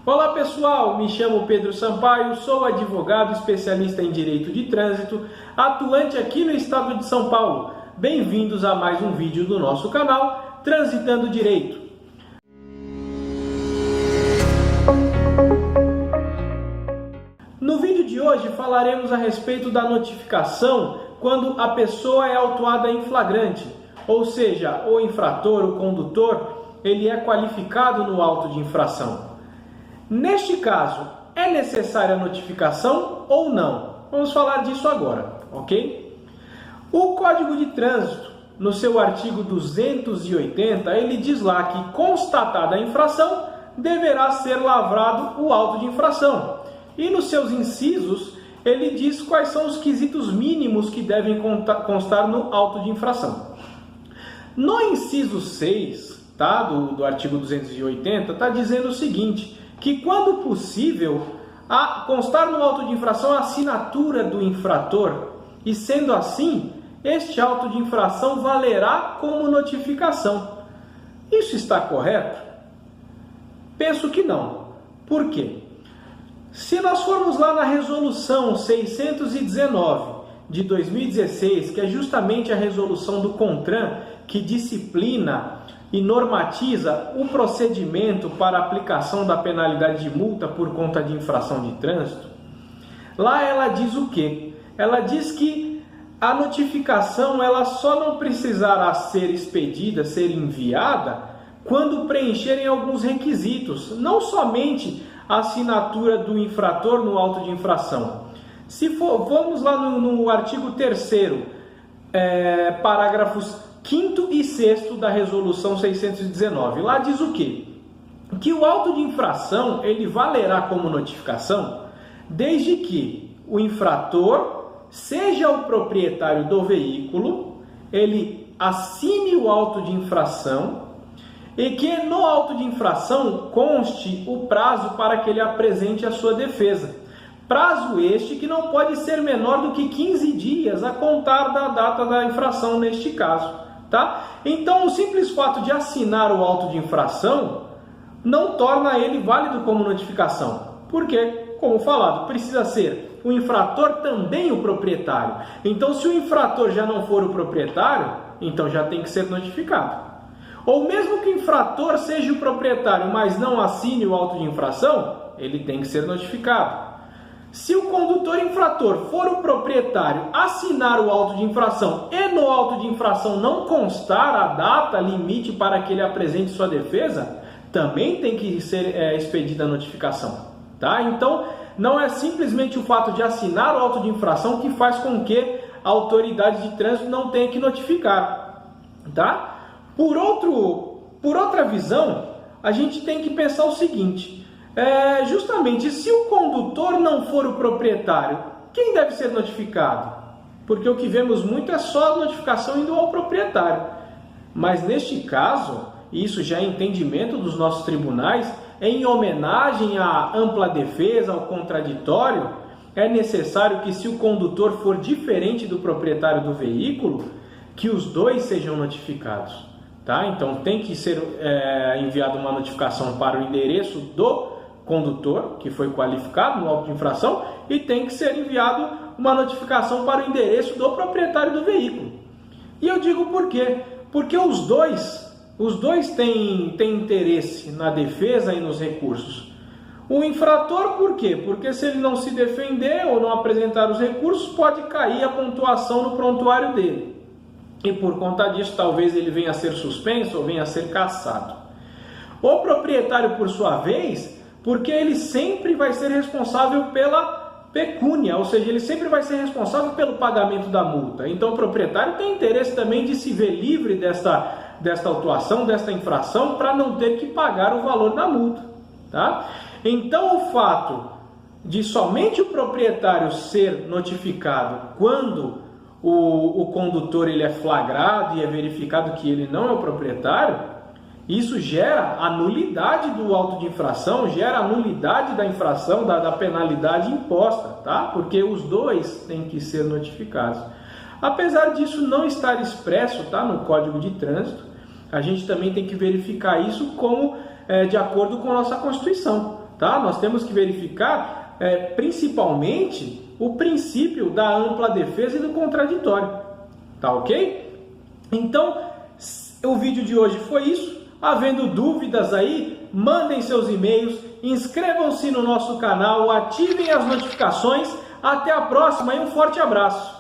Olá pessoal, me chamo Pedro Sampaio, sou advogado especialista em Direito de Trânsito, atuante aqui no estado de São Paulo. Bem-vindos a mais um vídeo do nosso canal Transitando Direito. No vídeo de hoje falaremos a respeito da notificação quando a pessoa é autuada em flagrante, ou seja, o infrator, o condutor, ele é qualificado no auto de infração. Neste caso, é necessária a notificação ou não? Vamos falar disso agora, ok? O Código de Trânsito, no seu artigo 280, ele diz lá que, constatada a infração, deverá ser lavrado o auto de infração. E nos seus incisos, ele diz quais são os quesitos mínimos que devem constar no auto de infração. No inciso 6, tá, do artigo 280, está dizendo o seguinte, que quando possível, constar no auto de infração a assinatura do infrator, e sendo assim, este auto de infração valerá como notificação. Isso está correto? Penso que não. Por quê? Se nós formos lá na resolução 619 de 2016, que é justamente a resolução do CONTRAN, que disciplina e normatiza o procedimento para aplicação da penalidade de multa por conta de infração de trânsito, lá ela diz o quê? Ela diz que a notificação ela só não precisará ser expedida, ser enviada, quando preencherem alguns requisitos, não somente a assinatura do infrator no auto de infração. Vamos lá no artigo 3º, parágrafos 5º e 6º da resolução 619. Lá diz o quê? Que o auto de infração ele valerá como notificação desde que o infrator seja o proprietário do veículo, ele assine o auto de infração e que no auto de infração conste o prazo para que ele apresente a sua defesa. Prazo este que não pode ser menor do que 15 dias a contar da data da infração neste caso. Tá? Então, o simples fato de assinar o auto de infração não torna ele válido como notificação. Porque, como falado, precisa ser o infrator também o proprietário. Então, se o infrator já não for o proprietário, então já tem que ser notificado. Ou mesmo que o infrator seja o proprietário, mas não assine o auto de infração, ele tem que ser notificado. Se o condutor infrator for o proprietário, assinar o auto de infração e no auto de infração não constar a data limite para que ele apresente sua defesa, também tem que ser expedida a notificação. Tá? Então, não é simplesmente o fato de assinar o auto de infração que faz com que a autoridade de trânsito não tenha que notificar. Tá? Por outra visão, a gente tem que pensar o seguinte, justamente se o condutor não for o proprietário, quem deve ser notificado? Porque o que vemos muito é só a notificação indo ao proprietário. Mas neste caso, isso já é entendimento dos nossos tribunais, em homenagem à ampla defesa, ao contraditório, é necessário que se o condutor for diferente do proprietário do veículo, que os dois sejam notificados. Tá? Então tem que ser enviada uma notificação para o endereço do condutor, que foi qualificado no auto de infração, e tem que ser enviado uma notificação para o endereço do proprietário do veículo. E eu digo por quê? Porque os dois têm interesse na defesa e nos recursos. O infrator, por quê? Porque se ele não se defender ou não apresentar os recursos, pode cair a pontuação no prontuário dele. E por conta disso, talvez ele venha a ser suspenso ou venha a ser cassado. O proprietário, por sua vez, porque ele sempre vai ser responsável pela pecúnia, ou seja, ele sempre vai ser responsável pelo pagamento da multa. Então o proprietário tem interesse também de se ver livre desta autuação, desta infração, para não ter que pagar o valor da multa. Tá? Então o fato de somente o proprietário ser notificado quando o condutor ele é flagrado e é verificado que ele não é o proprietário, isso gera a nulidade do auto de infração, gera a nulidade da infração, da penalidade imposta, tá? Porque os dois têm que ser notificados. Apesar disso não estar expresso, tá, no Código de Trânsito, a gente também tem que verificar isso como de acordo com a nossa Constituição. tá? Nós temos que verificar principalmente o princípio da ampla defesa e do contraditório, tá ok? Então, o vídeo de hoje foi isso. Havendo dúvidas aí, mandem seus e-mails, inscrevam-se no nosso canal, ativem as notificações. Até a próxima e um forte abraço!